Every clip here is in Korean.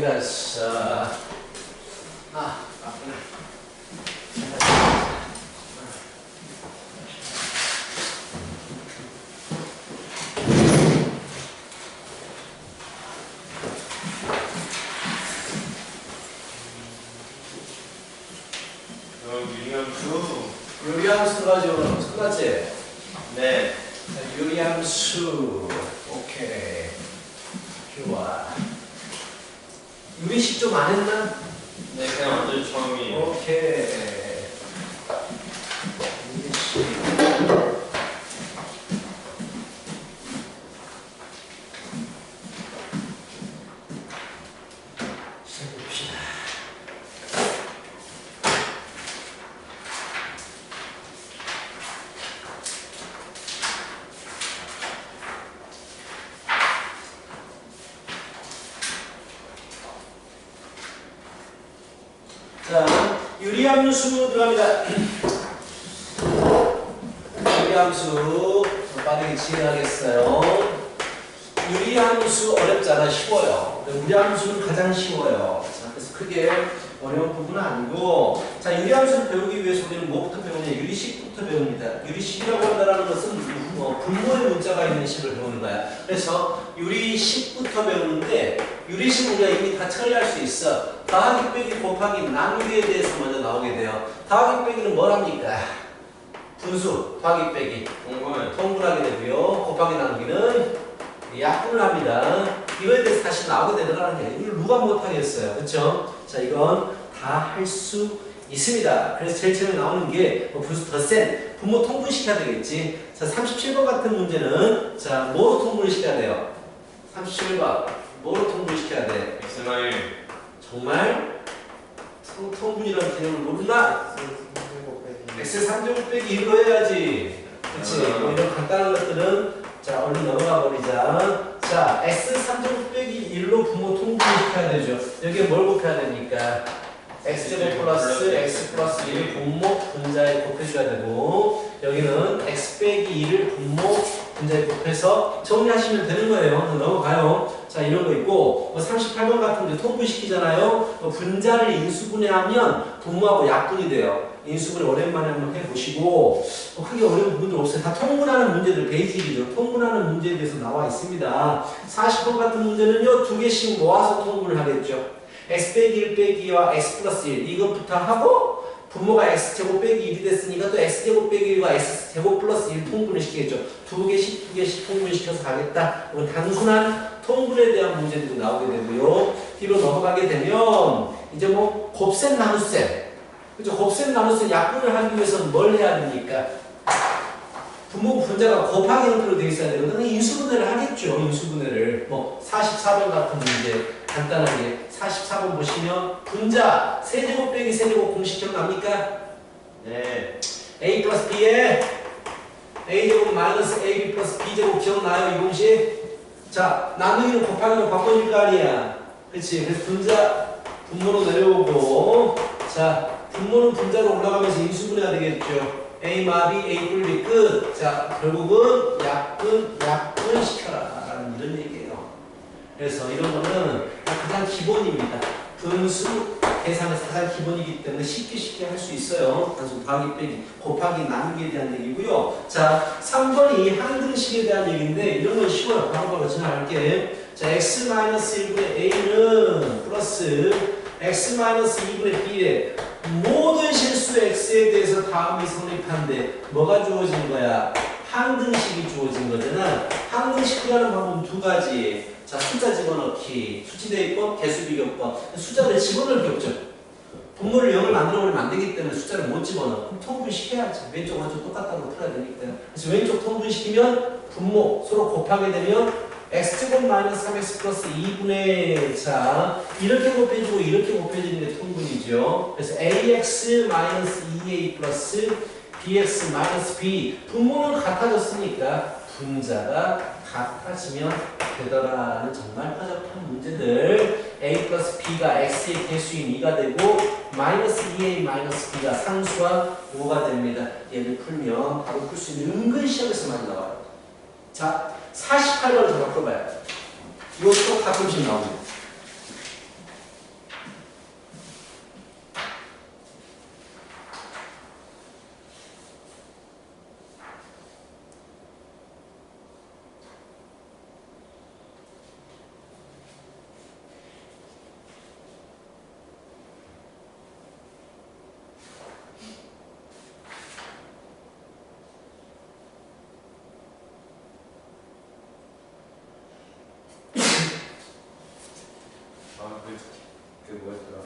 됐어. 유리함수 가지고 끝났지? 네. 자, 유리함수. 오케이. 좋아. 유리식 좀 안 했나? 네, 그냥 완전 처음이에요. 오케이. 유리식. 시작해봅시다. 자, 유리함수 들어갑니다. 유리함수 빠르게 진행하겠어요. 유리함수 어렵잖아. 쉬워요. 유리함수는 가장 쉬워요. 자, 그래서 크게 어려운 부분은 아니고, 자, 유리함수를 배우기 위해서 우리는 뭐부터 배우냐? 유리식부터 배웁니다. 유리식이라고 한다는 것은 분모의 문자가 있는 식을 배우는 거야. 그래서 유리식부터 배우는데, 유리식 우리가 이미 다 처리할 수 있어. 더하기 빼기 곱하기 나누기에 대해서 먼저 나오게 돼요. 더하기 빼기는 뭘 합니까? 분수, 더하기 빼기 통분하게 되고요. 곱하기 나누기는 약분을 합니다. 이거에 대해서 다시 나오게 되더라는 게 이걸 누가 못하겠어요. 그렇죠? 자, 이건 다 할 수 있습니다. 그래서 제일 처음에 나오는 게 분수 더 센 분모 통분시켜야 되겠지. 자, 37번 같은 문제는 자, 뭐로 통분을 시켜야 돼요? 37번 뭐로 통분시켜야 돼? X마일 정말? 통분이라는 개념을 모르나? X 3제곱 빼기 1로 해야지. 그치? 뭐 이런 간단한 것들은 자, 얼른 넘어가 버리자. 자, X 3제곱 빼기 1로 분모 통분시켜야 되죠. 여기에 뭘 곱해야 됩니까? X제곱 플러스 X 플러스 1을 분모 분자에 곱해줘야 되고, 여기는 X 빼기 2를 분모 분자에 곱해서 정리하시면 되는 거예요. 넘어가요. 자, 이런 거 있고, 38번 같은 데 통분시키잖아요. 분자를 인수분해하면 분모하고 약분이 돼요. 인수분해 오랜만에 한번 해보시고, 크게 어려운 부분들 없어요. 다 통분하는 문제들 베이직이죠. 통분하는 문제에 대해서 나와 있습니다. 40번 같은 문제는요, 두 개씩 모아서 통분을 하겠죠. x 빼기 1 빼기와 x 플러스 1 이것부터 하고, 분모가 x제곱 빼기 1이 됐으니까 또 x제곱 빼기 1과 x제곱 플러스 1 통분을 시키겠죠. 두 개씩 통분시켜서 가겠다. 이건 단순한 통분에 대한 문제들이 나오게 되고요. 뒤로 넘어가게 되면 이제 뭐 곱셈 나눗셈, 그죠? 곱셈 나눗셈 약분을 하기 위해서는 뭘 해야 됩니까? 분모 분자가 곱하기 형태로 되어 있어야 되거든요. 인수분해를 하겠죠. 인수분해를. 뭐 44번 같은 문제 간단하게 44번 보시면 분자 세제곱 빼기 세제곱 공식 기억납니까? 네. a 플러스 b에 a제곱 마이너스 ab 플러스 b제곱 기억나요? 이 공식? 자, 나누기는 곱하기로 바꿔줄 거 아니야. 그치? 그래서 분자 분모로 내려오고, 자, 분모는 분자로 올라가면서 인수분해가 되겠죠. a 마비 a 뿔비 끝. 자, 결국은 약분 시켜라 라는 이런 얘기예요. 그래서 이런 거는 가장 기본입니다. 분수 계산에서 가장 기본이기 때문에 쉽게 할 수 있어요. 단순 더하기 빼기 곱하기 나누기에 대한 얘기고요. 자, 3번이 항등식에 대한 얘기인데 이런 건 쉬워요. 바로바로 지나갈게. 자, x-1분의 a는 플러스 x-2분의 b에 모든 실수 x에 대해서 다음이 성립한데 뭐가 주어진 거야? 항등식이 주어진 거잖아. 항등식 구하는 방법은 두 가지. 자, 숫자 집어넣기, 수치대입법, 개수비교법. 숫자를 집어넣을 게 없죠. 분모를 0을 만들어버리면 안 되기 때문에 숫자를 못 집어넣어. 그럼 통분시켜야지. 왼쪽 오른쪽 똑같다고 풀어야 되니까. 그래서 왼쪽 통분시키면 분모 서로 곱하게 되면 x제곱 마이너스 3x 플러스 2분의 자, 이렇게 곱해주고 이렇게 곱해지는 게 통분이죠. 그래서 ax 마이너스 2a 플러스 bx 마이너스 b. 분모는 같아졌으니까 분자가 같아지면 되더라라는 정말 허접한 문제들. a 플러스 b가 x의 개수인 2가 되고 마이너스 2a 마이너스 b가 상수와 5가 됩니다. 얘를 풀면 바로 풀 수 있는 은근 시험에서 많이 나와요. 자, 48번을 더 바꿔봐요. 이것도 가끔씩 나옵니다. 그 뭐였더라?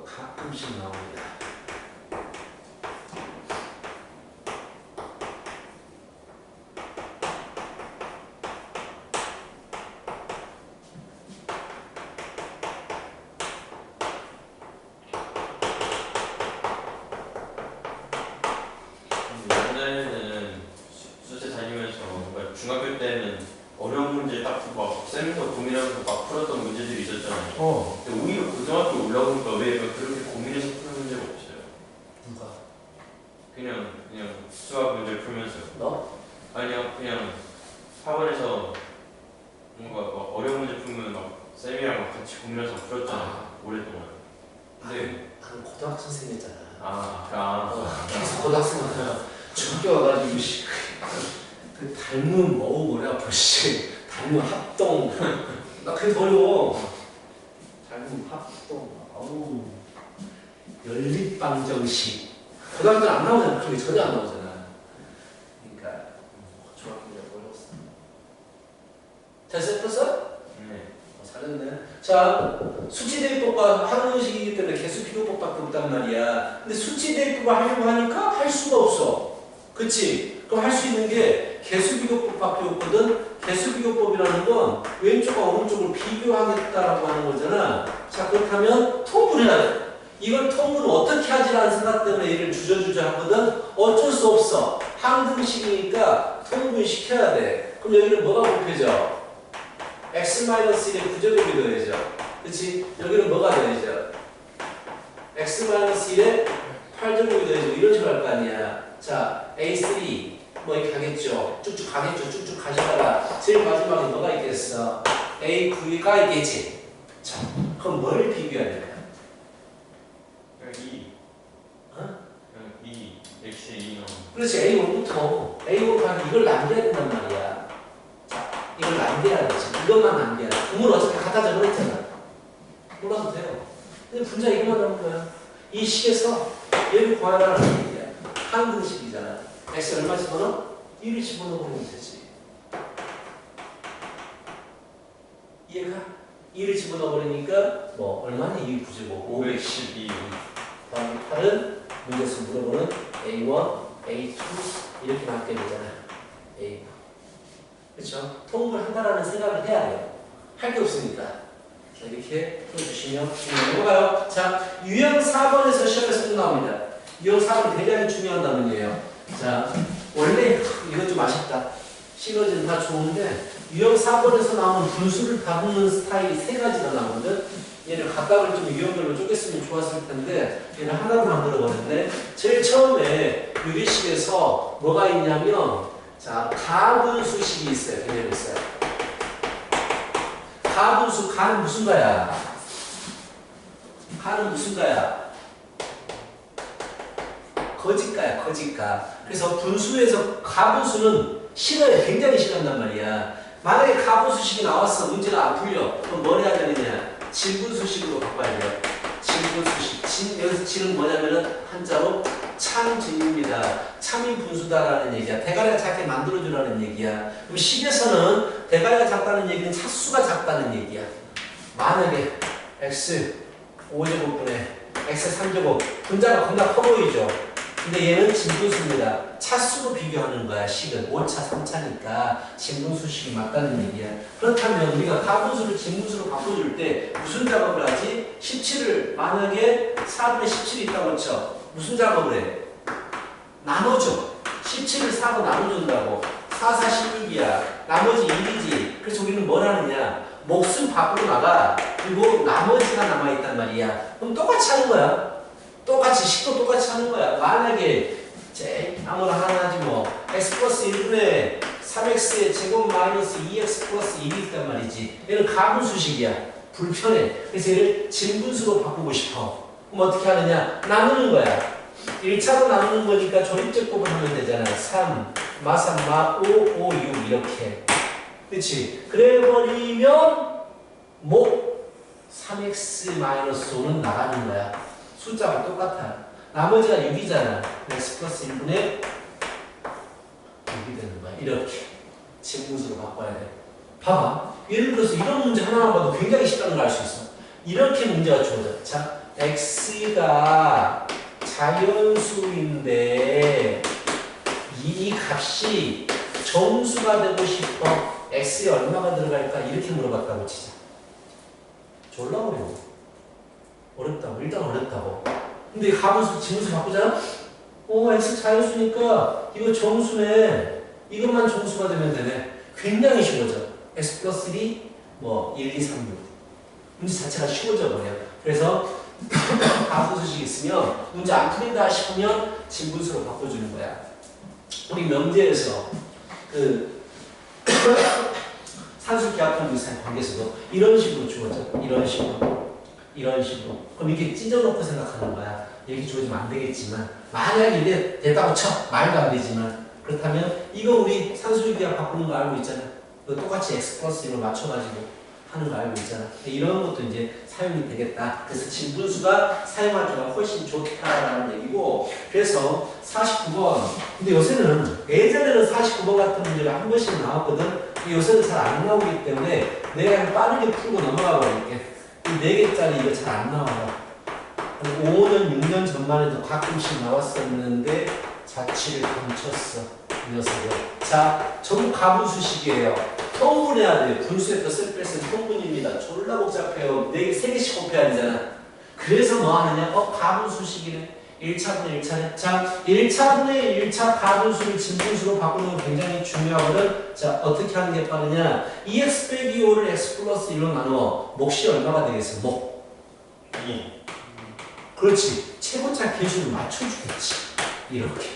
가끔씩 나옵니다. 옛날에는 수제 다니면서 뭔가 중학교 때는 어려운 문제 딱막 쌤도 고민하면서 막 풀었던 문제들이 있었잖아요. 근데 오히려 고등학교 올라오니까 왜 그렇게 고민해서 푸는 문제가 없어요? 누가? 그냥 수학 문제 풀면서요. 너? 아니요, 그냥 학원에서 뭔가 막 어려운 문제 풀면 막 쌤이랑 막 같이 고민해서 풀었잖아요. 오랫동안. 근데 나는 고등학생 생겼잖아. 아, 고등학생은 중학교 와가지고 그 닮은 뭐라 벌써 닮은 합동 나 그게 어려워. 닮은 합동 어우 연립방정식 고등학교 안 나오잖아. 그런 게 전혀 안 나오잖아. 그러니까 중학교 때 어려웠어. 됐어? 됐어? 네. 잘했네. 자, 수치대입법과 한문식이기 때문에 개수비교법밖에 없단 말이야. 근데 수치대입법을 하려고 하니까 할 수가 없어. 그치? 그럼 할 수 있는 게 개수비교법밖에 없거든. 개수비교법이라는 건 왼쪽과 오른쪽을 비교하겠다라고 하는 거잖아. 자, 그렇다면 통분해야 돼. 이걸 통분을 어떻게 하지라는 생각 때문에 얘를 주저주저 하거든. 어쩔 수 없어. 항등식이니까 통분시켜야 돼. 그럼 여기는 뭐가 곱해져? x-1의 부제곱이 더해져. 그치? 여기는 뭐가 더해져? x-1의 8제곱이 더해져. 이런 식으로 할 거 아니야. 자, a3 뭐 이렇게 가겠죠. 쭉쭉 가겠죠. 쭉쭉 가시다가 제일 마지막에 뭐가 있겠어? a9가 있겠지. 자, 그럼 뭘 비교해야 돼? 그냥 2. 어? 그냥 2. x에 2 넣으면. 그렇지. a1부터 a1 가면 이걸 남겨야 된단 말이야. 자, 이걸 남겨야 돼. 이것만 남겨야 돼. 부모는 어차피 갖다 적어냈잖아. 몰라도 돼요. 근데 분자 이것만 남은 거야. 이 식에서 얘를 구하라는 얘기야. 항등식이잖아. x 얼마 집어넣어? 1을 집어넣으면 되지. 이해가? 1을 집어넣어버리니까 뭐 얼마냐? 2 부제곱 512. 다음에 8은 문제에서 물어보는 A1, A2 이렇게 나게 되잖아. A 그렇죠? 통분한다라는 생각을 해야 돼요. 할 게 없으니까. 자, 이렇게 풀어주시면 넘어가요. 자, 유형 4번에서 시험에서 또 나옵니다. 유형 4번 굉장히 중요한 단문이에요. 자, 원래 이건 좀 아쉽다. 시너지는 다 좋은데 유형 4번에서 나오는 분수를 다루는 스타일이 세 가지가 나오거든. 얘를 각각을 좀 유형별로 쪼갰으면 좋았을 텐데 얘를 하나로 만들어버렸네. 제일 처음에 유리식에서 뭐가 있냐면 자, 가분수식이 있어요. 개념이 있어요. 가분수, 가는 무슨 가야? 가는 무슨 가야? 거짓가야, 거짓가. 그래서 분수에서 가분수는 싫어요. 굉장히 싫어한단 말이야. 만약에 가분수식이 나왔어. 문제가 안 풀려. 그럼 뭘 해야 되느냐? 진분수식으로 바꿔야 돼요. 진분수식. 여기서 진은 뭐냐면은 한자로 참진입니다. 참인 분수다라는 얘기야. 대가리가 작게 만들어주라는 얘기야. 그럼 식에서는 대가리가 작다는 얘기는 차수가 작다는 얘기야. 만약에 x 5제곱분의 x 3제곱 분자가 겁나 커 보이죠. 근데 얘는 진분수입니다. 차수로 비교하는 거야. 식은 5차, 3차니까 진분수식이 맞다는 얘기야. 그렇다면 우리가 가분수를 진분수로 바꿔줄 때 무슨 작업을 하지? 17을 만약에 4분의 17이 있다고 쳐. 무슨 작업을 해? 나눠줘. 17을 4로 나눠준다고. 4, 4, 16이야. 나머지 1이지. 그래서 우리는 뭘 하느냐? 몫은 밖으로 나가. 그리고 나머지가 남아있단 말이야. 그럼 똑같이 하는 거야. 똑같이 식도 똑같이 하는 거야. 만약에 아무나 하나 하지 뭐 x 플러스 1분의 3x의 제곱 마이너스 2x 플러스 1이 있단 말이지. 얘는 가분수식이야. 불편해. 그래서 얘를 진분수로 바꾸고 싶어. 그럼 어떻게 하느냐? 나누는 거야. 1차로 나누는 거니까 조립제곱을 하면 되잖아. 3, 마3, 마5, 5, 6 이렇게. 그치? 그래버리면 목 3x-5는 나가는 거야. 숫자가 똑같아. 나머지가 6이잖아. x 플러스 1분의 6이 되는 거야. 이렇게. 진분수로 바꿔야 돼. 봐봐. 예를 들어서 이런 문제 하나만 봐도 굉장히 쉽다는 걸 알 수 있어. 이렇게 문제가 주어져. 자, x가 자연수인데 이 값이 정수가 되고 싶어. x에 얼마가 들어갈까? 이렇게 물어봤다고 치자. 졸라 어려워. 어렵다고. 일단 어렵다고. 근데 이 값은 진분수 바꾸잖아? x 자연수니까 이거 정수네. 이것만 정수가 되면 되네. 굉장히 쉬워져. x 플러스 1이 1, 2, 3, 6. 문제 자체가 쉬워져 버려요. 그래서 가분수식 있으면 문제 안 풀린다 싶으면 진분수로 바꿔주는 거야. 우리 명제에서 그 산술기하학평균 사이 관계에서도 이런 식으로 주어져. 이런 식으로. 그럼 이렇게 찢어놓고 생각하는 거야. 이렇게 주어지면 안 되겠지만 만약에 이래 됐다고 쳐. 말도 안 되지만 그렇다면 이거 우리 산술기하 바꾸는 거 알고 있잖아. 똑같이 x 플러스 1로 맞춰가지고 하는 거 알고 있잖아. 이런 것도 이제 사용이 되겠다. 그래서 진분수가 사용하기가 훨씬 좋다라는 얘기고, 그래서 49번. 근데 요새는 예전에는 49번 같은 문제가 한 번씩 나왔거든. 근데 요새는 잘 안 나오기 때문에 내가 빠르게 풀고 넘어가 버릴게. 이 4개짜리 이거 잘 안 나와요. 5년, 6년 전만 해도 가끔씩 나왔었는데 자취를 감췄어. 이 녀석을. 자, 전부 가분수식이에요. 통분해야 돼요. 분수에 뜻을 뺐으면 통분입니다. 졸라 복잡해요. 3개씩 곱해야 되잖아. 그래서 뭐 하느냐? 가분수식이네. 1차분의 1차네. 자, 1차분의 1차 가분수를 진분수로 바꾸는 건 굉장히 중요하거든. 자, 어떻게 하는 게 빠르냐? 2x 빼기 5를 x 플러스 1로 나누어. 몫이 얼마가 되겠어? 몫. 2. 그렇지. 최고차 개수를 맞춰주겠지. 이렇게.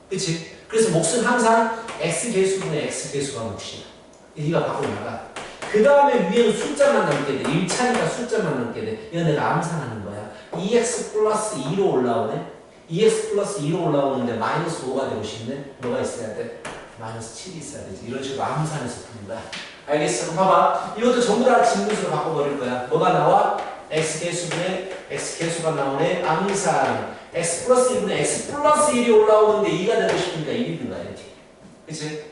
그치? 그래서 몫은 항상 x 개수분의 x 개수가 몫이야. 이가 밖으로 나가. 그 다음에 위에는 숫자만 남게 돼. 1차니까 숫자만 남게 돼. 이거 내가 암산하는 거야. 2x 플러스 2로 올라오네. 2x 플러스 2로 올라오는데 마이너스 5가 되고 싶네. 뭐가 있어야 돼? 마이너스 7이 있어야 되지. 이런 식으로 암산해서 푸는 거야. 알겠어? 그럼 봐봐. 이것도 전부 다 진분수로 바꿔버릴 거야. 뭐가 나와? x 개수분의 x 개수가 나오네. 암산. x 플러스 1분의 x 플러스 1이 올라오는데 2가 되고 싶으니까 1이 든다. 이렇게. 그치?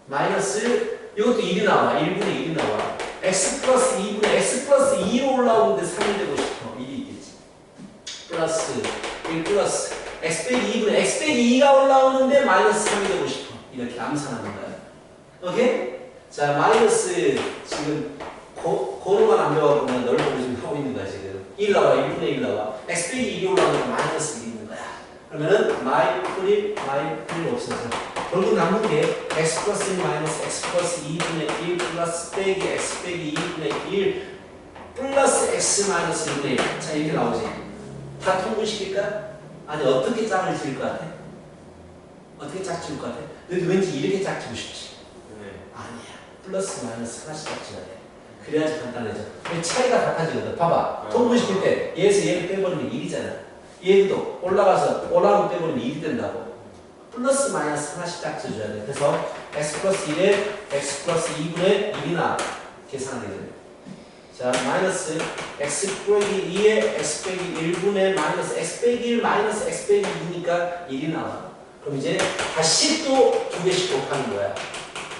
마이너스 이것도 1이 나와. 1분의 1이 나와. x 플러스 2분의 x 플러스 2로 올라오는데 3이 되고 싶어. 1이 있겠지. 플러스 1 플러스 x 빼기 2분의 x 빼기 2가 올라오는데 마이너스 3이 되고 싶어. 이렇게 암산하는 거야. 오케이? 자, 마이너스 지금 고로만 안 배워도 그냥 넓고 지금 하고 있는 거야 지금. 1 나와. 1분의 1 나와. x 빼기 2로 올라오면 마이너스 1이 있는 거야. 그러면은 마이 풀이 없어져. 결국 남는 게 x 플러스 1 마이너스 x 플러스 2분의 1 플러스 빼기 x 빼기 2분의 1 플러스 x 마이너스 2분의 1. 자, 이렇게 나오지. 다 통분시킬까? 아니, 어떻게 짝을 지을 것 같아? 어떻게 짝 지을 것 같아? 너도 왠지 이렇게 짝 지고 싶지? 네. 아니야. 플러스 마이너스 하나씩 짝 지어야 돼. 그래야지 간단해져. 차이가 같아지거든. 봐봐. 통분시킬 때 얘에서 얘를 빼버리면 1이잖아. 얘도 올라가면 빼버리면 1이 된다고. 플러스 마이너스 하나씩 딱 지어줘야 돼. 그래서 x 플러스 1에 x 플러스 2분의 1이나 계산하게 되네. 자, 마이너스 x 빼기 2에 x 빼기 1분의 마이너스 x 빼기 1 마이너스 x 빼기 2니까 1이 나와. 그럼 이제 다시 또 2개씩 곱하는 거야.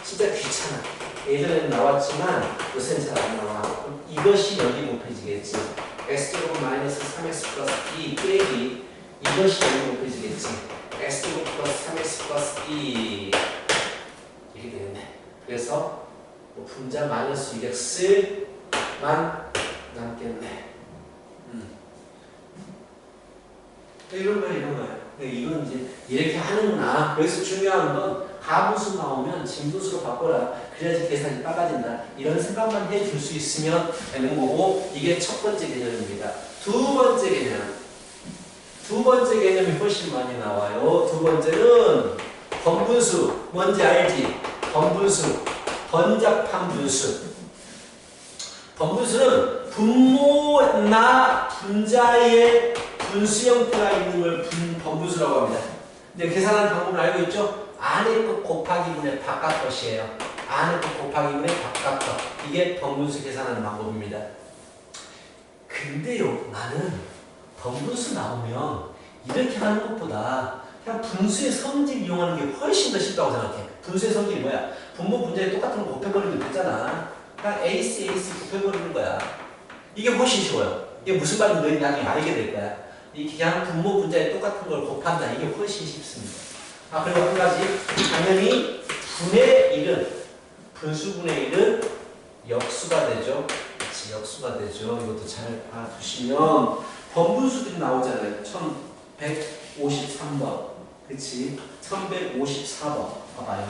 진짜 귀찮아. 예전에는 나왔지만 요새는 잘 안 나와. 그럼 이것이 여기 곱해지겠지. x제곱 마이너스 3x 플러스 2 빼기 이것이 여기 곱해지겠지. x제곱 플러스 3x 플러스 2 이렇게 되겠네. 그래서 분자 마이너스 6x만 남겠네. 이런 거야. 이건 이제 이렇게 하는구나. 여기서 중요한 건 가분수 나오면 진분수로 바꿔라. 그래야지 계산이 빨라진다. 이런 생각만 해줄 수 있으면 되는 거고, 이게 첫 번째 개념입니다. 두 번째 개념. 두 번째 개념이 훨씬 많이 나와요. 두 번째는 번분수. 뭔지 알지? 번분수. 번잡한 분수. 번분수는 분모나 분자의 분수 형태가 있는 걸 번분수라고 합니다. 근데 계산하는 방법을 알고 있죠? 안의 것 곱하기 분의 바깥 것이에요. 안의 것 곱하기 분의 바깥 것. 이게 번분수 계산하는 방법입니다. 근데요, 나는 번분수 나오면 이렇게 하는 것보다 그냥 분수의 성질 이용하는 게 훨씬 더 쉽다고 생각해. 분수의 성질이 뭐야? 분모 분자에 똑같은 거 곱해버리면 되잖아. 그냥 AC 곱해버리는 거야. 이게 훨씬 쉬워요. 이게 무슨 말인지 너희 나중에 알게 될 거야. 이 그냥 분모 분자에 똑같은 걸 곱한다. 이게 훨씬 쉽습니다. 아, 그리고 한 가지. 당연히 분의 1은, 분수분의 1은 역수가 되죠. 그렇지, 역수가 되죠. 이것도 잘 봐두시면 번분수들이 나오잖아요. 1153번. 그치? 1154번. 봐봐요.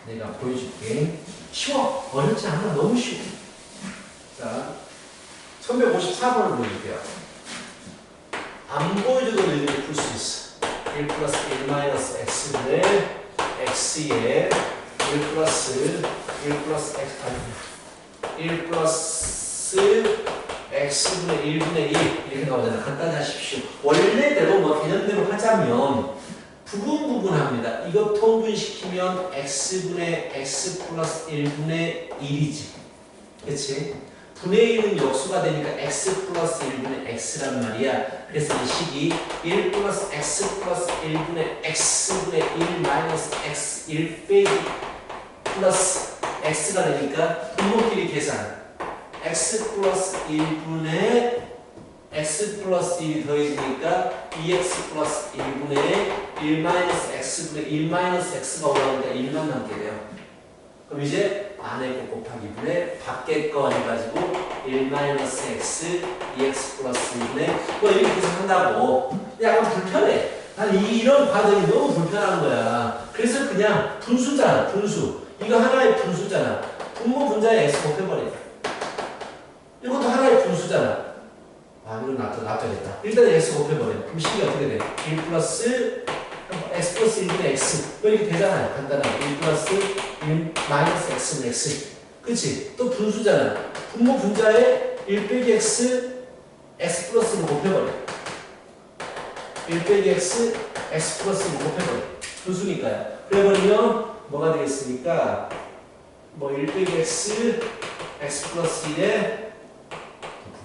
내가 보여줄게. 쉬워. 어렵지 않아. 너무 쉬워. 자, 1154번을 보여줄게요. 안 보여줘도 너희들이 풀 수 있어. 1 플러스 1 마이너스 x분의 x에 1 플러스 x 아니 1 플러스 x분의 1분의 1 이렇게 나오잖아요. 간단히 하십시오. 원래대로 뭐 개념대로 하자면 부분합니다. 이거 통분시키면 x분의 x 플러스 1분의 1이지. 그치? 분의 1은 역수가 되니까 x 플러스 1분의 x란 말이야. 그래서 이 식이 1 플러스 x 플러스 1분의 x분의 1 마이너스 x 1 빼기 플러스 x가 되니까 분모끼리 계산 x 플러스 1분의 x 플러스 1이 더해지니까 2x 플러스 1분의 1 마이너스 x분의 1 마이너스 x가 올라오니까 1만 남게 돼요. 그럼 이제 안에 거 곱하기 분의 밖에 거 해가지고 1 마이너스 x 2x 플러스 1분의 뭐 이렇게 계산한다고. 약간 불편해. 난 이런 과정이 너무 불편한 거야. 그래서 그냥 분수잖아. 분수. 이거 하나의 분수잖아. 분모 분자에 x 곱해버려. 이것도 하나의 분수잖아. 아, 이건 놔둬야겠다. 일단 x 곱해버려. 그럼 식이 어떻게 돼? 1 플러스 x 플러스 1분의 x. 뭐 이렇게 되잖아요. 간단하게. 1 플러스 1 마이너스 x는 x. 그치? 또 분수잖아. 분모 분자에 1 빼기 x, x 플러스로 곱해버려. 1 빼기 x, x 플러스로 곱해버려. 분수니까요. 그래버리면 뭐가 되겠습니까? 뭐 1 빼기 x, x 플러스 1에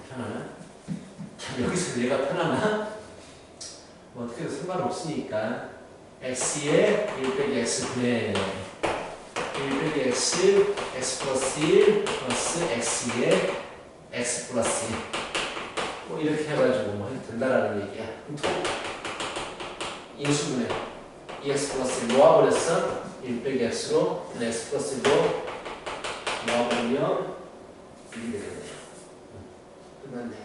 불편하나? 여기서 얘가 편하나? 뭐 어떻게 해도 상관없으니까 x에 1 빼기 x분의 1 빼기 x, x 플러스 1 플러스 x에 x 플러스 1 뭐 이렇게 해가지고 뭐 해도 된다라는 얘기야. 인수분해 2x 플러스 1 모아버렸어. 1 빼기 x로 x 플러스 1로 모아버리면 이렇게 되겠네요. 끝났네.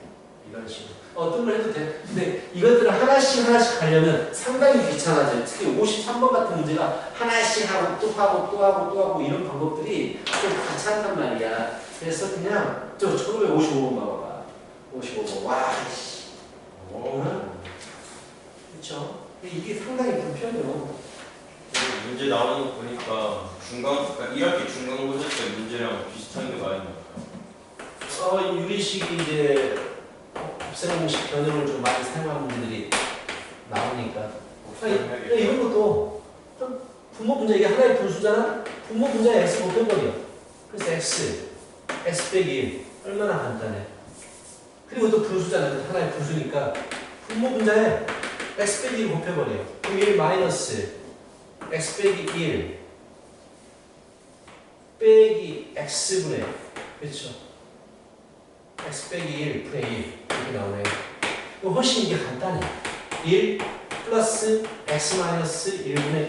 이런 식으로. 어떤 걸 해도 돼. 근데 이것들을 하나씩 하려면 상당히 귀찮아져요. 특히 53번 같은 문제가 하나씩 하고 또 하고 또 하고 또 하고 이런 방법들이 좀 귀찮단 말이야. 그래서 그냥 저 1555번 봐봐. 55번. 와, 씨. 그렇죠? 이게 상당히 불편해요. 문제 나오는 거 보니까 그러니까 1학기 중간고사 때 문제랑 비슷한 게 많이 나와요. 유리식이 이제 곱셈 공식 변형을 좀 많이 사용한 문제들이 나오니까. 이런 것도 분모 분자 이게 하나의 분수잖아. 분모 분자에 x 곱해버려. 그래서 x 빼기 1 얼마나 간단해. 그리고 또 분수잖아. 하나의 분수니까 분모 분자에 x 빼기 1 곱해버려. 그럼 1 마이너스 x 빼기 1 빼기 x분의 그렇죠. x 빼기 1 분의 1 이렇게 나오네. 이거 훨씬 이게 간단해. 1 플러스 x 마이너스 1분의 1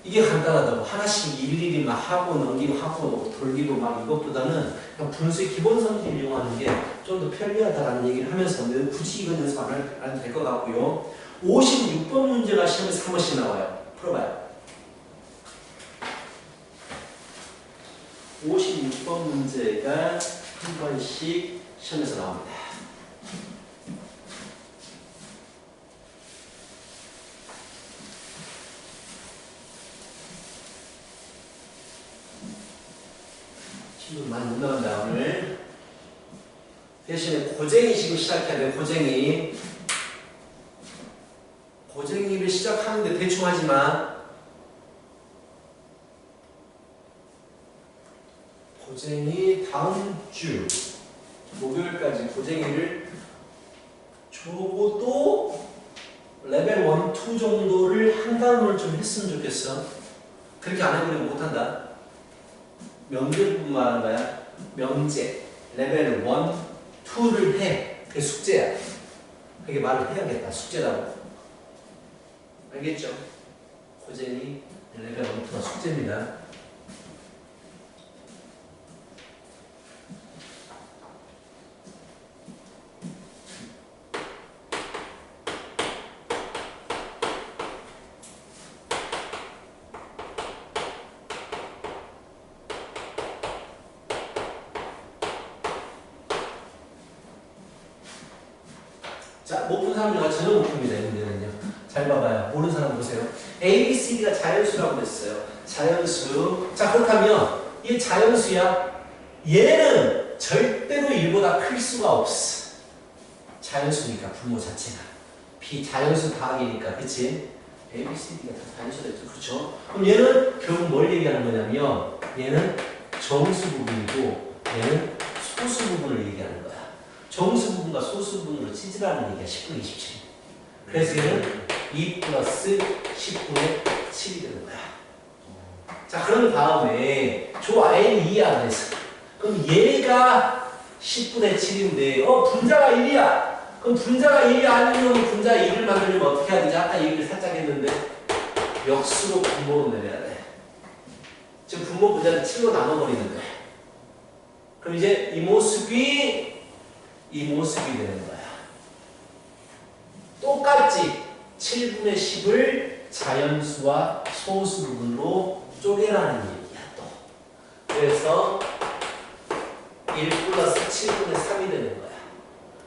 이게 간단하다고. 하나씩 일일이 막 하고 넘기고 하고 돌기도 막 이것보다는 그냥 분수의 기본 성질을 이용하는 게 좀 더 편리하다라는 얘기를 하면서 굳이 이건 연습 안 해도 될 것 같고요. 56번 문제가 시험에서 한 번씩 나와요. 풀어봐요. 56번 문제가 한 번씩 시험에서 나옵니다. 친구 많이 못 나간다 오늘. 대신에 고쟁이 지금 시작해야 돼. 고쟁이를 시작하는데 대충 하지 마. 고쟁이 다음 주 목요일까지 고쟁이를 적어도 레벨 1, 2 정도를 한 단원을 좀 했으면 좋겠어. 그렇게 안 해버리면 못한다. 명제 부분 말하는 거야. 명제. 레벨 1, 2를 해. 그게 숙제야. 그게 말을 해야겠다. 숙제라고. 알겠죠? 고재니 레벨 1, 2가 숙제입니다. 자, 못 푼 사람 중에 전혀 못 풉니다. 이 문제는요. 잘 봐봐요. 모르는 사람 보세요. A, B, C, D가 자연수라고 됐어요. 자연수. 자, 그렇다면 이 자연수야. 얘는 절대로 1보다 클 수가 없어. 자연수니까 분모 자체가. 비자연수 다하기니까. 그치? A, B, C, D가 다 자연수가 있죠. 그렇죠? 그럼 얘는 결국 뭘 얘기하는 거냐면 얘는 정수 부분이고 얘는 소수 부분을 얘기하는 거야. 정수 부분과 소수 부분으로 찢으라는 얘기가 10분의 27. 그래서 얘는 2 플러스 10분의 7이 되는 거야. 자, 그런 다음에 조 I는 2야. 그래서 그럼 얘가 10분의 7인데 분자가 1이야. 그럼 분자가 1이 아니면 분자 1을 만들려면 어떻게 해야 되지? 아까 얘기를 살짝 했는데 역수로 분모로 내려야 돼. 지금 분모 분자를 7로 나눠버리는 거야. 그럼 이제 이 모습이 되는 거야. 똑같이 7분의 10을 자연수와 소수 부분으로 쪼개라는 얘기야 또. 그래서 1 플러스 7분의 3이 되는 거야.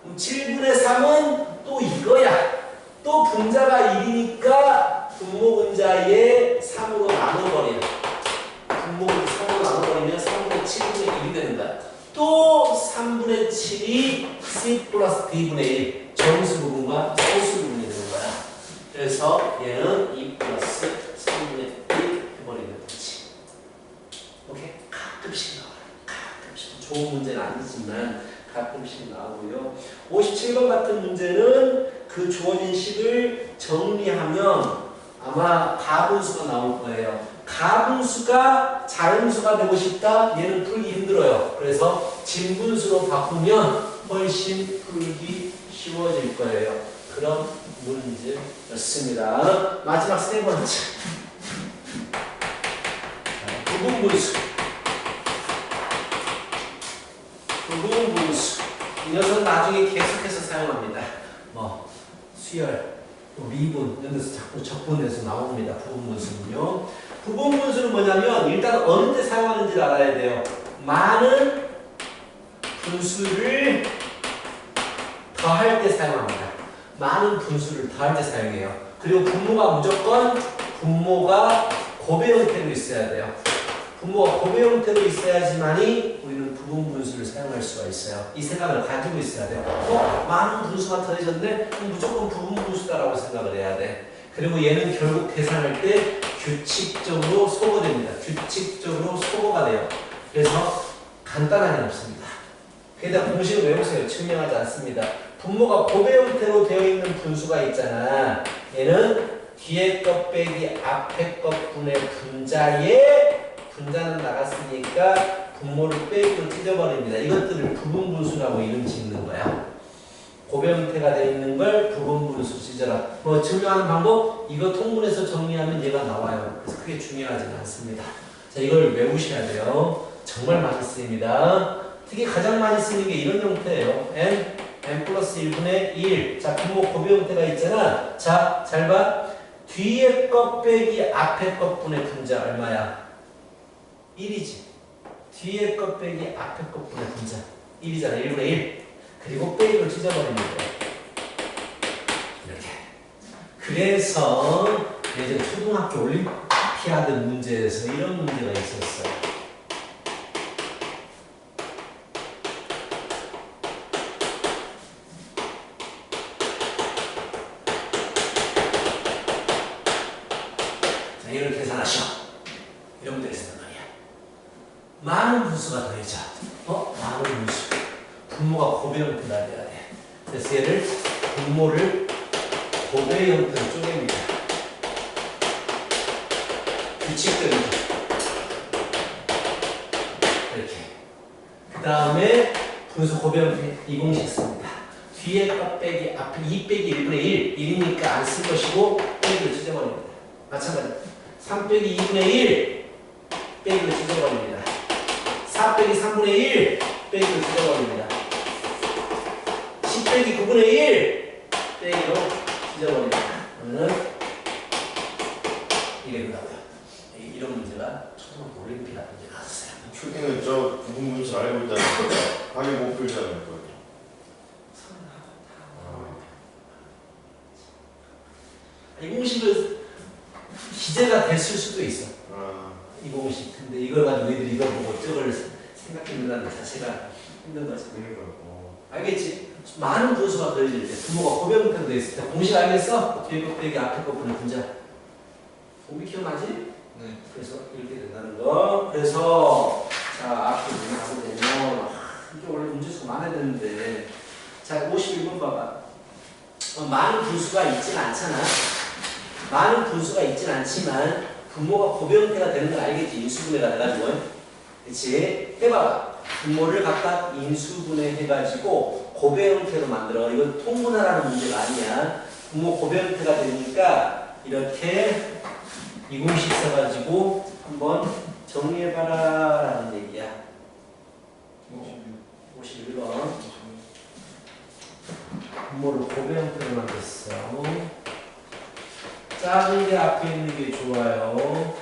그럼 7분의 3은 또 이거야. 또 분자가 1이니까 분모 분자에 3으로 나눠버려. 분모 분자 3으로 나눠버리면 3분의 7분의 1이 되는 거야. 또 3분의 7이 C 플러스 D분의 1 정수 부분과 소수 부분이 되는 거야. 그래서 얘는 2 플러스 3분의 1 해버리는 거지. 오케이? 가끔씩 나와요. 가끔씩. 좋은 문제는 아니지만 가끔씩 나오고요. 57번 같은 문제는 그 주어진 식을 정리하면 아마 가분수가 나올 거예요. 가분수가 자연수가 되고 싶다? 얘는 풀기 힘들어요. 그래서 진분수로 바꾸면 훨씬 풀기 쉬워질 거예요. 그런 문제였습니다. 마지막 세 번째. 부분분수. 부분분수. 이 녀석은 나중에 계속해서 사용합니다. 뭐 수열, 미분 이런 데서 자꾸 적분돼서 나옵니다. 부분분수는요. 부분분수는 뭐냐면 일단 어느 때 사용하는지를 알아야 돼요. 많은 분수를 더할 때 사용합니다. 많은 분수를 더할 때 사용해요. 그리고 분모가 무조건 분모가 곱의 형태로 있어야 돼요. 분모가 곱의 형태로 있어야지만이 우리는 부분분수를 사용할 수가 있어요. 이 생각을 가지고 있어야 돼요. 많은 분수가 더해졌네? 그럼 무조건 부분분수다라고 생각을 해야 돼. 그리고 얘는 결국 계산할 때 규칙적으로 소거됩니다. 규칙적으로 소거가 돼요. 그래서 간단하게 없습니다. 게다가 공식을 외우세요. 증명하지 않습니다. 분모가 곱의 형태로 되어 있는 분수가 있잖아. 얘는 뒤에 것 빼기 앞에 것 분의 분자에 분자는 나갔으니까 분모를 빼기로 찢어버립니다. 이것들을 부분분수라고 이름 짓는 거야. 곱의 형태가 되어 있는 걸 부분분수 찢어라. 뭐 증명하는 방법? 이거 통분해서 정리하면 얘가 나와요. 그래서 크게 중요하진 않습니다. 자, 이걸 외우셔야 돼요. 정말 많이 쓰입니다. 특히 가장 많이 쓰는 게 이런 형태예요. n 플러스 1분의 1. 자, 분모 곱의 형태가 있잖아. 자, 잘 봐. 뒤에 것 빼기 앞에 것 분의 분자 얼마야? 1이지. 뒤에 것 빼기 앞에 것 분의 분자 1이잖아. 1분의 1. 그리고 빼기로 찢어버리는 거야. 이렇게. 그래서 예전 초등학교 올림피아드 문제에서 이런 문제가 있었어요. 자, 이걸 계산하셔. 이런 문제가 있었단 말이야. 많은 분수가 더해져. 많은 분수. 분모가 곱의 형태가 돼야 돼. 그래서 얘를 분모를 고배 형태로 쪼갭니다. 규칙대로. 이렇게. 그 다음에 분수 고배 형태 이 공식 씁니다. 뒤에 것 빼기 앞에 2 빼기 1분의 1. 1이니까 안 쓸 것이고 빼기로 찢어버립니다. 마찬가지. 3 빼기 2분의 1. 빼기로 찢어버립니다. 4 빼기 3분의 1. 빼기로 찢어버립니다. 10 빼기 9분의 1. 빼기로 찢어버립니다. 그러면 이게 된다고요. 이런 문제가 초등학교 올림피아 문제 나왔어요. 초딩은 저 부분 분수 알고 있다는 거죠. 하게 못 풀자는 거예요. 이 공식을 기재가 됐을 수도 있어. 이 공식. 근데 이걸 가지고 너희들이 이걸 보고 저걸 생각해낸다는 자체가 힘든 거지. 알겠지? 많은 분수가 그려질 때 부모가 고배 형태로 돼 있을 때 공식 알겠어? 뒤에 거 빼기 앞에 거 푸는 분자. 공비 기억나지? 네. 그래서 이렇게 된다는 거. 그래서 자 앞에 가게 되면 이게 원래 문제수가 많아야 되는데 자 51번 봐봐. 많은 분수가 있진 않잖아. 많은 분수가 있진 않지만 분모가 고배 형태가 되는 걸 알겠지? 인수분해가 돼가지고. 그치? 해봐봐. 분모를 각각 인수분해 해가지고 고배 형태로 만들어. 이건 통분해라는 문제가 아니야. 분모 고배 형태가 되니까 이렇게 이 공식 써가지고 한번 정리해봐라 라는 얘기야. 51번. 분모를 고배 형태로 만들었어. 작은 게 앞에 있는 게 좋아요.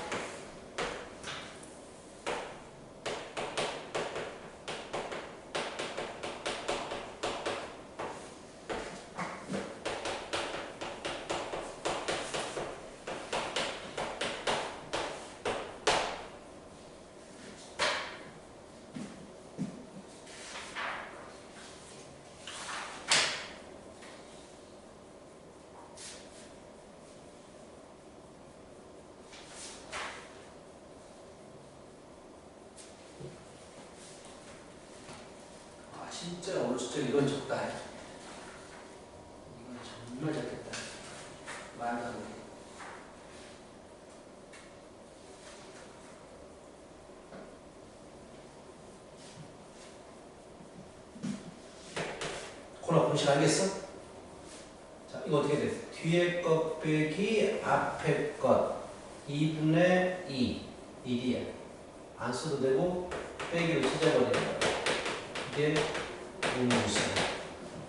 진짜 오늘 진짜 이건 적다. 이건 정말 적겠다. 말도 안 돼. 코너 공식 알겠어? 자, 이거 어떻게 돼? 뒤에 것 빼기 앞에 것 2분의 2 1이야. 안 써도 되고 빼기로 찢어버리는 거야. 이게 분수.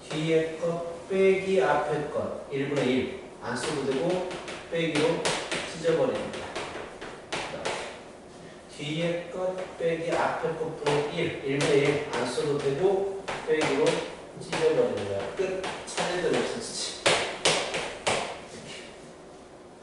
뒤에 것 빼기 앞에 것 1분의 1 안 써도 되고 빼기로 찢어버립니다. 뒤에 것 빼기 앞에 것분의 1 1분의 1 안 써도 되고 빼기로 찢어버리는 거야. 끝. 차례대로 없었지.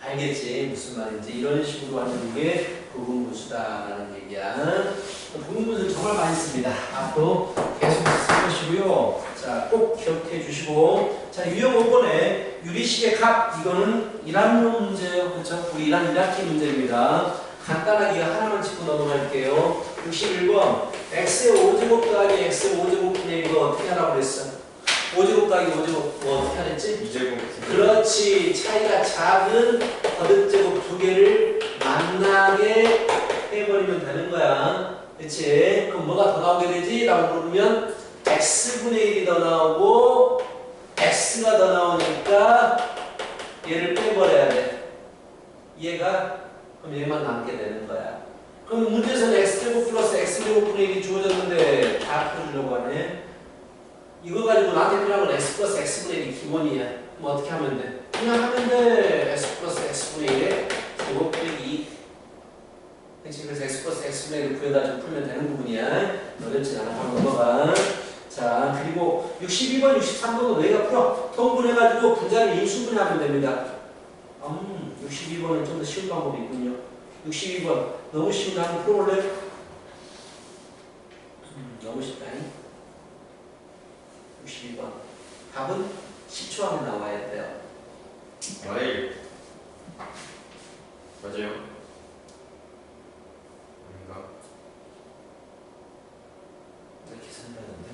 알겠지? 무슨 말인지. 이런 식으로 하는 게 부분분수다라는 얘기야. 부분분수를 정말 많이 씁니다. 앞으로 계속 쓸 것이고요. 자, 꼭 기억해 주시고. 자, 유형 5번에 유리식의 값. 이거는 1학년 문제예요. 그렇죠? 우리 1학기 문제입니다. 간단하게 이거 하나만 짚고 넘어갈게요. 61번. x의 5제곱 더하기 x의 5제곱분의 이거 어떻게 하라고 그랬어? 5제곱 더하기 5제곱 뭐 어떻게 하랬지? 2제곱. 그렇지. 차이가 작은 거듭제곱 두 개를 만나게 해버리면 되는 거야. 그치? 그럼 뭐가 더 나오게 되지? 라고 물으면 x분의 1이 더 나오고 x가 더 나오니까 얘를 빼버려야 돼. 얘가 그럼 얘만 남게 되는 거야. 그럼 문제에서는 x제곱 플러스 x제곱분의 1이 주어졌는데 다 풀어주려고 하네. 이거 가지고 나한테 필요한 건 x 플러스 x분의 1이 기본이야. 그럼 어떻게 하면 돼? 그냥 하면 돼. x 플러스 x분의 1에 제곱 빼기 2. 그치? 그래서 x 플러스 x분의 1을 구해다 좀 풀면 되는 부분이야. 어렵진 않아. 바로 넘어가. 자, 그리고 62번, 63번도 너희가 풀어. 통분해가지고 분자를 인수분해하면 됩니다. 62번은 좀 더 쉬운 방법이 있군요. 62번. 너무 쉬운데 한번 풀어볼래? 너무 쉽다니? 62번. 답은 10초 안에 나와야 돼요. 아이. 맞아요. 아닌가? 왜 계산을 하는데?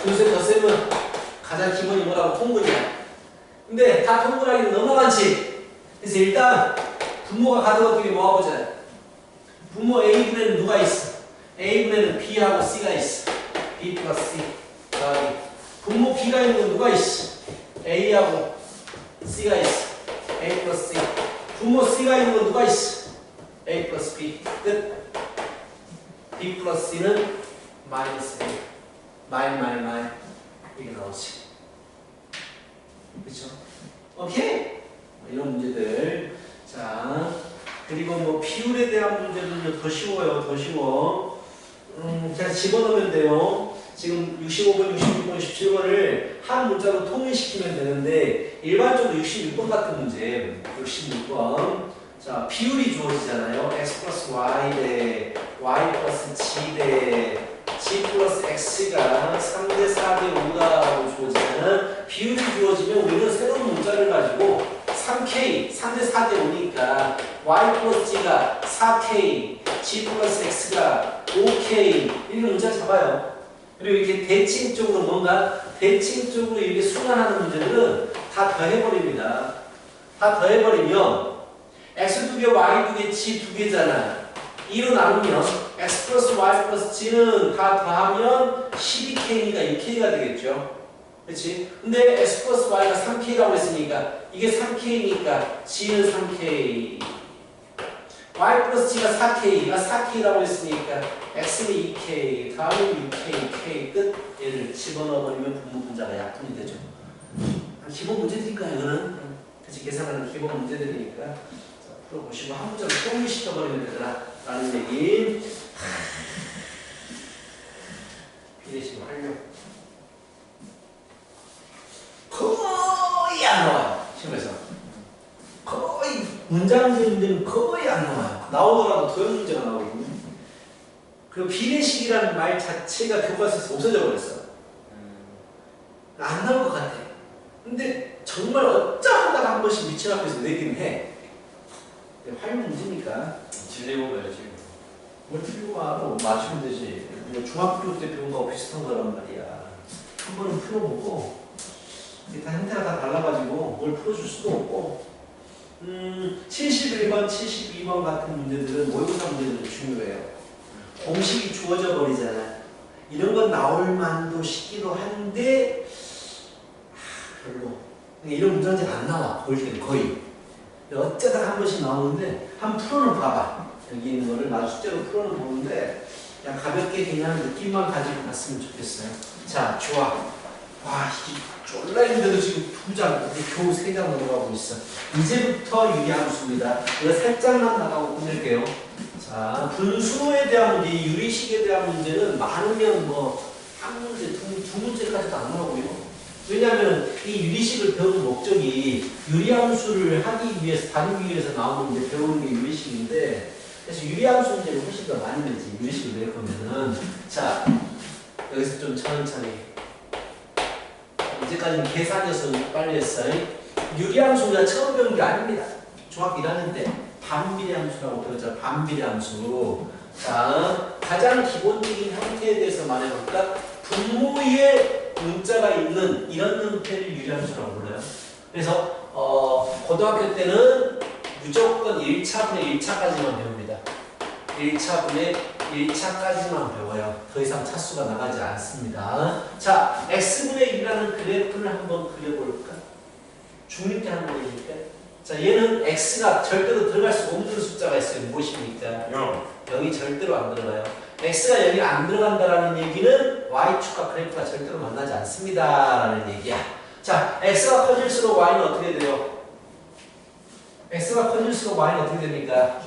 분수의 덧셈은 가장 기본이 뭐라고? 통분이야. 근데 다 통분하기는 너무 많지. 그래서 일단 분모가 가득한 쪽에 모아보자. 분모 A분에는 누가 있어? A분에는 B하고 C가 있어. B 플러스 C 더하기 분모 B가 있는 건 누가 있어? A하고 C가 있어. A 플러스 C. 분모 C가 있는 건 누가 있어? A 플러스 B. 끝. B 플러스 C는 마이너스 A. 마인. 이게 나오지. 그쵸? 오케이? 이런 문제들. 자, 그리고 뭐 비율에 대한 문제는 더 쉬워요. 더 쉬워. 그냥 집어넣으면 돼요. 지금 65번, 66번, 67번을 한 문자로 통일시키면 되는데 일반적으로 66번 같은 문제 66번 자 비율이 주어지잖아요. x 플러스 y 대 y 플러스 g 대 g 플러스 x가 3대 4대 5다라고 주어지면 비율이 주어지면 우리는 새로운 문자를 가지고 3k 3대 4대 5니까 y 플러스 g가 4k g 플러스 x가 5k 이런 문자 잡아요. 그리고 이렇게 대칭적으로 뭔가 대칭적으로 이렇게 순환하는 문제들은 다 더해버립니다. 다 더해버리면 x 2개, y 2개, g 2개잖아. 2로 나누면 x 플러스 y 플러스 g는 다 더하면 12k니까 2k가 되겠죠. 그렇지? 근데 x 플러스 y가 3k라고 했으니까 이게 3k니까 g는 3k y 플러스 g가 4k가 4k라고 했으니까 x는 2k, 다음은 6k, k 끝. 얘를 집어넣어버리면 분모 분자가 약분이 되죠. 기본 문제들이니까 이거는 같이 계산하는 기본 문제들이니까 자, 풀어보시고 한 문자로 통일시켜버리면 되더라 라는 얘기. 비례식 완료. 거의 안 나와요. 시험에서. 거의 문장들 문제는 거의 안 나와요. 나오더라도 도형 문제가 나오거든요. 그리고 비례식이라는 말 자체가 교과서에서 없어져 버렸어. 안 나올 것 같아. 근데 정말 어쩌다가 한 번씩 미친 앞에서 내기는 해. 활용 문제니까. 진리보면 지금. 뭘 틀리고 와도 맞추면 되지. 뭐 중학교 때 배운 거하고 비슷한 거란 말이야. 한 번은 풀어보고 이게 다 형태가 다 달라가지고 뭘 풀어줄 수도 없고 71번, 72번 같은 문제들은 모의고사 문제들은 중요해요. 공식이 주어져 버리잖아. 이런 건 나올 만도 싶기도 한데 별로. 이런 문제는 안 나와. 볼 때는 거의. 어쩌다가 한 번씩 나오는데 한번 풀어는 봐봐. 여기 있는 거를 나도 숙제로 풀어는 보는데 그냥 가볍게 그냥 느낌만 가지고 갔으면 좋겠어요. 자, 좋아. 와, 이게 쫄라 힘들도 지금 2장, 겨우 3장 넘어가고 있어. 이제부터 유리함수입니다. 이거 살짝만 나가고 끝낼게요. 자, 분수에 대한 문제, 유리식에 대한 문제는 많으면 뭐 한 문제, 두 문제까지도 안 나오고요. 왜냐하면 이 유리식을 배우는 목적이 유리함수를 하기 위해서, 다루기 위해서 나오는 이제 배우는 게 유리식인데, 그래서 유리함수 문제를 훨씬 더 많이 내지, 유리식을 낼 거면은. 자, 여기서 좀 천천히. 이제까지는 계산이어서 빨리 했어요. 유리함수 우리가 처음 배운 게 아닙니다. 중학교 1학년 때 반비례함수라고 배웠잖아. 반비례함수. 자, 가장 기본적인 형태에 대해서 말해볼까? 분모에 문자가 있는 이런 형태를 유리함수라고 불러요. 그래서 고등학교 때는 무조건 1차분의 1차까지만 배웁니다. 1차분의 1차까지만 배워요. 더 이상 차수가 나가지 않습니다. 자, x분의 1이라는 그래프를 한번 그려볼까? 중1 때 하는 거니까. 자, 얘는 x가 절대로 들어갈 수 없는 숫자가 있어요. 무엇입니까? 0이 절대로 안 들어가요. x가 0이 안 들어간다라는 얘기는 y축과 그래프가 절대로 만나지 않습니다. 라는 얘기야. 자, x가 커질수록 y는 어떻게 돼요? x가 커질수록 y는 어떻게 됩니까?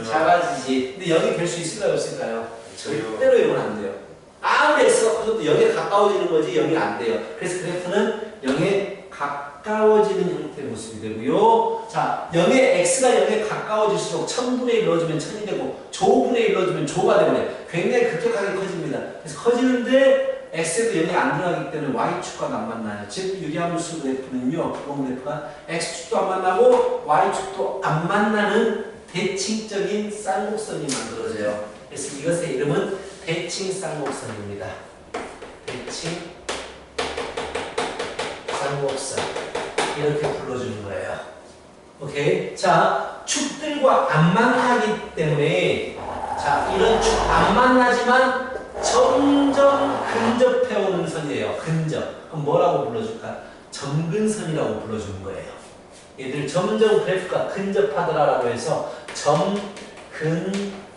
작아지지. 근데 0이 될 수 있을까요? 없을까요? 절대로 0은 안 돼요. 아무리 x가 커져도 0에 가까워지는 거지 0이 안 돼요. 그래서 그래프는 0에 가까워지는 형태의 모습이 되고요. 자, 0에 x가 0에 가까워질수록 1000분의 1 넣어주면 1000이 되고 조분의 1 넣어주면 조가 되면 굉장히 급격하게 커집니다. 그래서 커지는데 x에도 0이 안 들어가기 때문에 y축과가 안 만나요. 즉 유리함수 그래프는요. 부분 그래프가 x축도 안 만나고 y축도 안 만나는 대칭적인 쌍곡선이 만들어져요. 그래서 이것의 이름은 대칭 쌍곡선입니다. 대칭 곡선 이렇게 불러주는 거예요. 오케이? 자, 축들과 안 만나기 때문에 자, 이런 축 안 만나지만 점점 근접해 오는 선이에요. 근접. 그럼 뭐라고 불러줄까? 점근선이라고 불러주는 거예요. 얘들 점점 그래프가 근접하더라라고 해서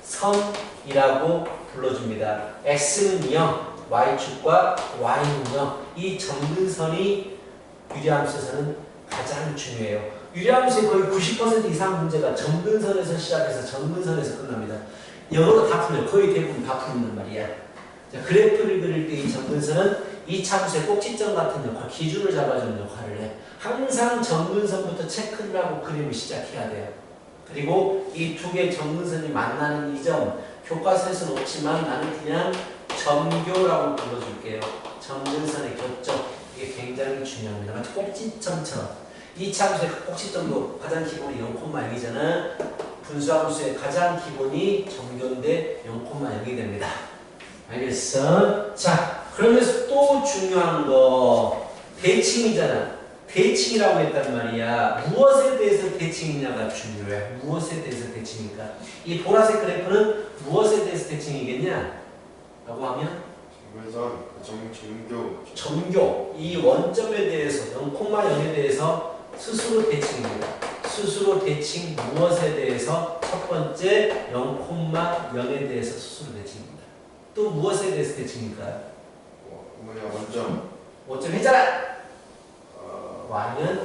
점근선이라고 불러줍니다. x는 0, y축과 y는 0. 이 점근선이 유리함수에서는 가장 중요해요. 유리함수의 거의 90% 이상 문제가 점근선에서 시작해서 점근선에서 끝납니다. 영어로 다 풀려요. 거의 대부분 다 풀린단 말이야. 자, 그래프를 그릴 때 이 점근선은 이 참수의 꼭지점 같은 역할, 기준을 잡아주는 역할을 해. 항상 점근선부터 체크를 하고 그림을 시작해야 돼요. 그리고 이 두 개의 점근선이 만나는 이 점, 교과서에서는 없지만 나는 그냥 점교라고 불러줄게요. 점근선의 교점. 이게 굉장히 중요합니다. 마치 꼭지점처럼. 이 참수의 꼭지점도 가장 기본이 0,0이잖아. 분수함수의 가장 기본이 점교인데 0,0이 됩니다. 알겠어? 자, 그러면서 또 중요한 거 대칭이잖아. 대칭이라고 했단 말이야. 무엇에 대해서 대칭이냐가 중요해. 무엇에 대해서 대칭일까? 이 보라색 그래프는 무엇에 대해서 대칭이겠냐? 라고 하면 점근선, 점교. 점교. 이 원점에 대해서 0,0에 대해서 스스로 대칭입니다. 스스로 대칭 무엇에 대해서? 첫 번째 0,0에 대해서 스스로 대칭입니다. 또 무엇에 대해서 대칭일까요? 뭐냐, 원점. 원점 했잖아. y는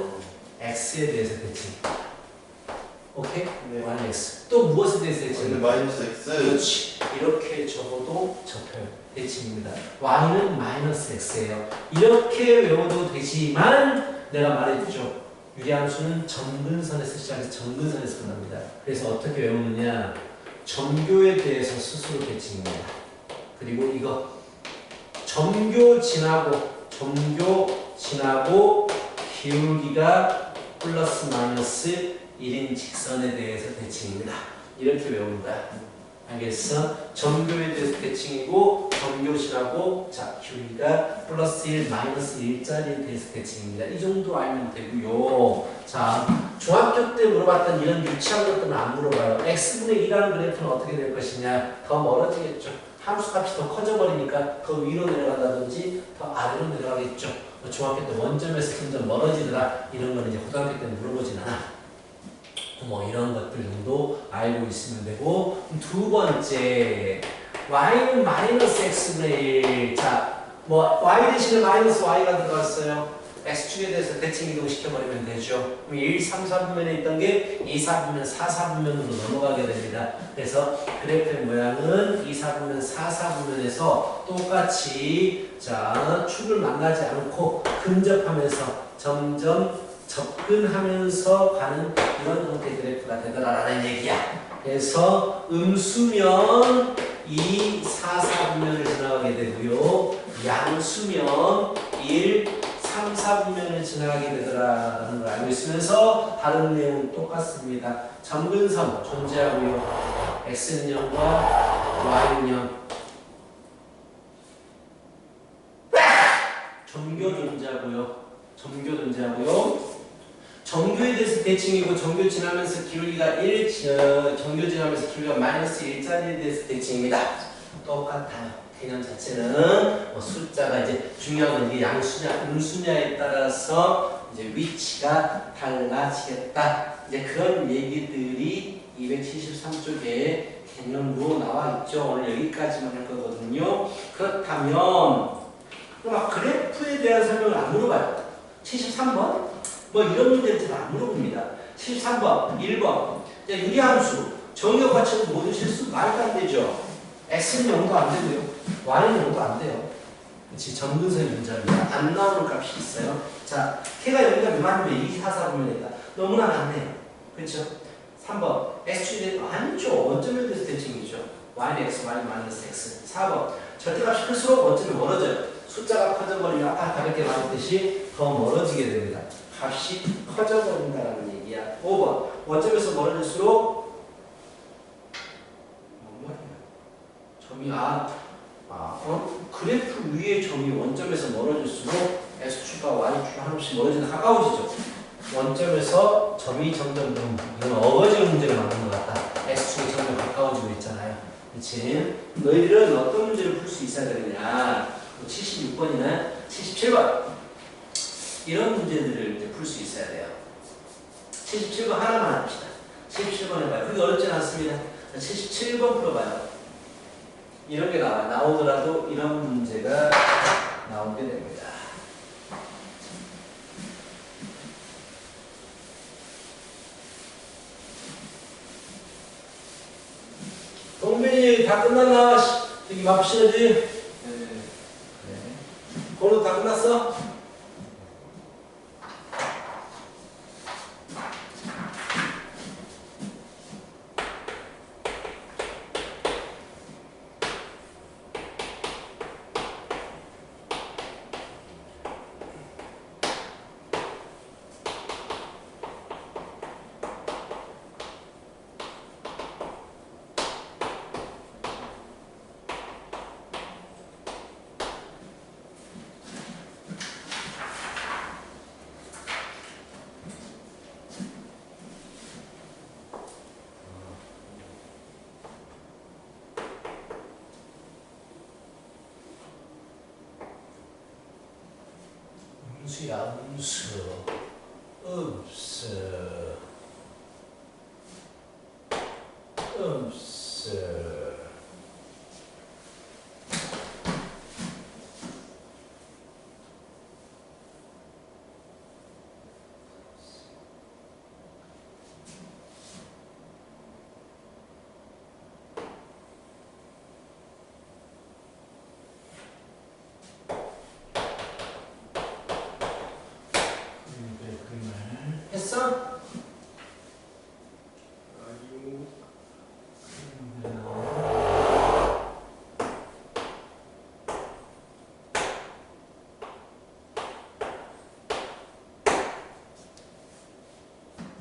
x에 대해서 대칭. 오케이? 네. y는 x. 또 무엇에 대해서 대칭? y는 마이너스 x. 그렇지. 이렇게 적어도 접혀요. 대칭입니다. y는 마이너스 x예요. 이렇게 외워도 되지만 내가 말해주죠. 유리함수는 점근선에서 시작해서 점근선에서 끝납니다. 그래서 어떻게 외우느냐? 점교에 대해서 스스로 대칭입니다. 그리고 이거 점교 지나고 기울기가 플러스 마이너스 1인 직선에 대해서 대칭입니다. 이렇게 외운다. 알겠어? 점교에 대해서 대칭이고 점교 지나고 자 기울기가 플러스 1 마이너스 1짜리에 대해서 대칭입니다. 이 정도 알면 되고요. 자, 중학교 때 물어봤던 이런 유치한 것들은 안 물어봐요. x분의 2라는 그래프는 어떻게 될 것이냐? 더 멀어지겠죠. 함수값이 더 커져버리니까 더 위로 내려간다든지 더 아래로 내려가겠죠. 중학교 때 원점에서 점점 멀어지더라. 이런 거는 이제 고등학교 때 물어보진 않아. 뭐 이런 것들 정도 알고 있으면 되고. 두 번째 y는 마이너스 x분의 1. 자, 뭐 y 대신에 마이너스 y가 들어갔어요. x축에 대해서 대칭 이동시켜버리면 되죠. 그럼 1, 3, 4분면에 있던 게 2, 4분면, 4, 4분면으로 넘어가게 됩니다. 그래서 그래프의 모양은 2, 4분면, 4, 4분면에서 똑같이 자 축을 만나지 않고 근접하면서 점점 접근하면서 가는 이런 형태의 그래프가 되더라라는 얘기야. 그래서 음수면 2, 4, 4분면을 지나가게 되고요. 양수면 1, 3, 4분면을 지나가게 되더라라는 걸 알고 있으면서 다른 내용은 똑같습니다. 점근선 존재하고요. x는 0과 y는 0. 점교 존재하고요. 점교에 대해서 대칭이고 점교 지나면서 기울기가 1, 점교 지나면서 기울기가 마이너스 1짜리에 대해서 대칭입니다. 똑같아요. 개념 자체는 뭐 숫자가 이제 중요한 건 이게 양수냐 음수냐에 따라서 이제 위치가 달라지겠다. 이제 그런 얘기들이 273쪽에 개념으로 나와 있죠. 오늘 여기까지만 할 거거든요. 그렇다면 막 그래프에 대한 설명을 안 물어봐요. 73번 뭐 이런 문제를 잘 안 물어봅니다. 73번 1번 유리함수 정의역 가치는 모두 실수 말도 안 되죠. x는 0도 안 되고요. y는 0도 안 돼요. 그렇지. 점근선의 문제입니다. 안 나오는 값이 있어요. 자, k가 여기가 몇만이면 2, 4, 4분면 된다. 너무나 많네요. 그렇죠? 3번 x축에 아니죠. 원점에 대해서 대칭이죠. y는 x, y는 마이너스 x. 4번 절대값이 클수록 원점이 멀어져요. 숫자가 커져버리면 아까 가볍게 말했듯이 더 멀어지게 됩니다. 값이 커져버린다는 얘기야. 5번 원점에서 멀어질수록 점이 그래프 위의 점이 원점에서 멀어질수록 X축과 Y축과 하나씩 멀어지는 가까워지죠. 원점에서 점이 점점 이건 어거지 문제를 만든 것 같다. X축이 점점 가까워지고 있잖아요. 그치? 너희들은 어떤 문제를 풀 수 있어야 되느냐? 76번이나 77번 이런 문제들을 이제 풀 수 있어야 돼요. 77번 하나만 합시다. 77번 해봐요. 그게 어렵진 않습니다. 77번 풀어봐요. 이런 게 나오더라도 이런 문제가 나오게 됩니다. 동빈이 다 끝났나? 여기 마프시너지? 네. 번호 다 끝났어? 음수야 음수 음수 했어?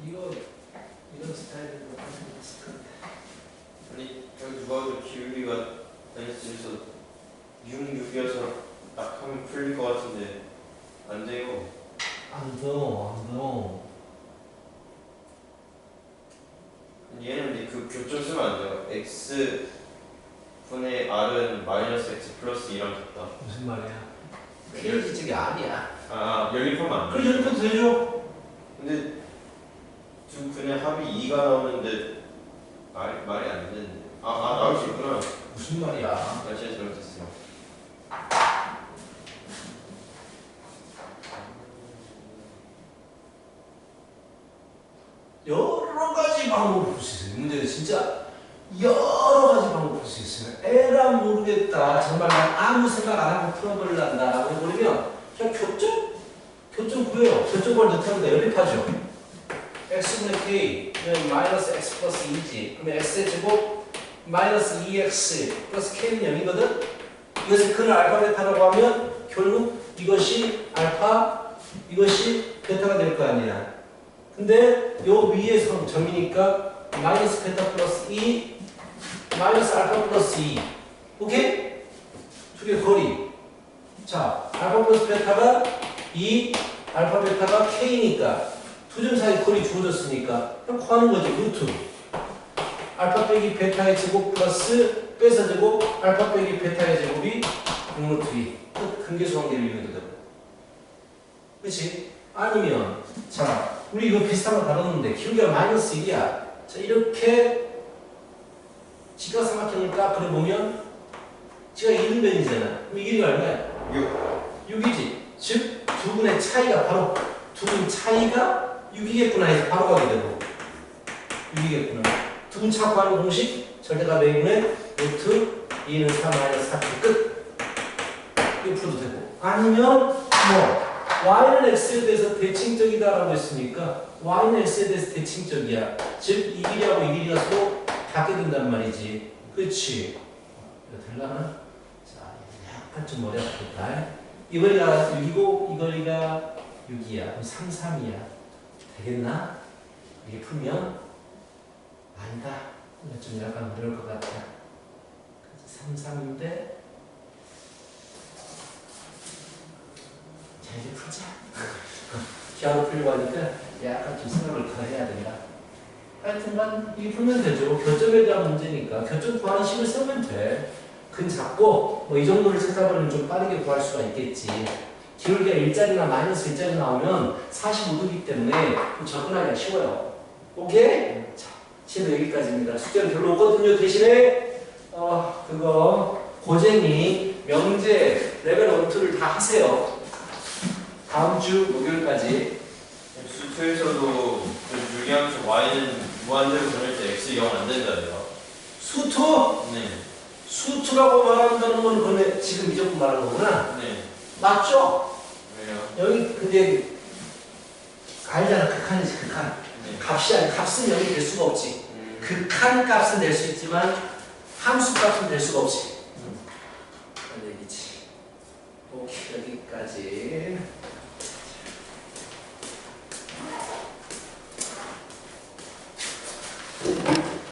이런 스타일은 아니 저기 누가 봐도 기울기가 마이너스 6이어서 딱 하면 풀릴 것 같은데 안 돼요. 안 돼. 얘는 근데 그 교점 쓰면 안 돼요. x 분의 r은 마이너스 x 플러스 2랑 같다. 무슨 말이야? 페이지 쪽이 R이야. 연립하면 안 그래 돼. 연립해도 되죠? 근데 두 분의 합이 2가 나오는데 말이 안 되는데. 나올 수 있구나. 무슨 말이야? 제가 잘못했어요. 여러 가지 방법을 풀 수 있어요. 문제는 진짜 여러 가지 방법을 풀 수 있어요. 에라 모르겠다. 정말 난 아무 생각 안 하고 풀어버릴란다. 그러면 그냥 교점 구해요. 교점을 넣다는데 연립하죠. x분의 k 마이너스 x 플러스 2지. 그러면 x의 제곱 마이너스 2x 플러스 k는 0이거든. 이것을 근을 알파 베타라고 하면 결국 이것이 알파 이것이 베타가 될 거 아니야. 근데 요 위에 점이니까 마이너스 베타 플러스 2 마이너스 알파 플러스 2 오케이? 두 개 거리. 자 알파 플러스 베타가 2 알파 베타가 k니까 두 점 사이 거리 주어졌으니까 그럼 구하는 거지. 루트 알파 빼기 베타의 제곱 플러스 베타 제곱 알파 빼기 베타의 제곱이 6루트 2 근계수 관계를 이용해도 되고 그치? 아니면 자 우리 이거 비슷한 거 다뤘는데 기울기가 마이너스 1이야. 자 이렇게 직각삼각형을 딱 그려보면 지가 1변이잖아. 그럼 이 길이가 얼마야? 6이지. 즉 두 분의 차이가 바로 두 분 차이가 6이겠구나 해서 바로 가게 되고 6이겠구나. 두 분 차 구하는 공식 절대값 A분의 루트 2는 4 마이너스 4 끝. 이거 풀어도 되고 아니면 y는 x에 대해서 대칭적이다라고 했으니까 y는 x에 대해서 대칭적이야. 즉 이 길이하고 이 길이가 서로 닿게 된단 말이지. 그렇지? 이거 될라나? 자, 약간 좀 머리 아프겠다. 이 거리가 6이고 이 거리가 6이야. 그럼 3, 3이야. 되겠나? 이게 풀면 아니다. 좀 약간 어려울 것 같아. 3, 3인데 자, 이제 기하로 풀려고 하니까 약간 좀 생각을 더 해야 된다. 하여튼간 이 풀면 되죠. 교점에 대한 문제니까 교점 구하는 식을 쓰면 돼. 근 잡고 뭐 이 정도를 찾아버리면 좀 빠르게 구할 수가 있겠지. 기울기가 1짜리나 마이너스 1짜리 나오면 45도이기 때문에 좀 접근하기가 쉬워요. 오케이? 자, 지금 여기까지입니다. 숙제는 별로 없거든요. 대신에 그거 고쟁이 명제 레벨 1, 2를 다 하세요. 다음 주 목요일까지. 수투에서도 유리함수 y는 무한대로 변할 때 x 0 안 된다고요. 수투? 네. 수투라고 말한다는 건 그러면 지금 이적분 말하는 거구나. 네. 맞죠? 왜요? 여기 근데 알잖아. 극한이지 극한. 네. 값이 아니 값은 여기 될 수가 없지. 극한 값은 낼 수 있지만 함수 값은 될 수가 없지.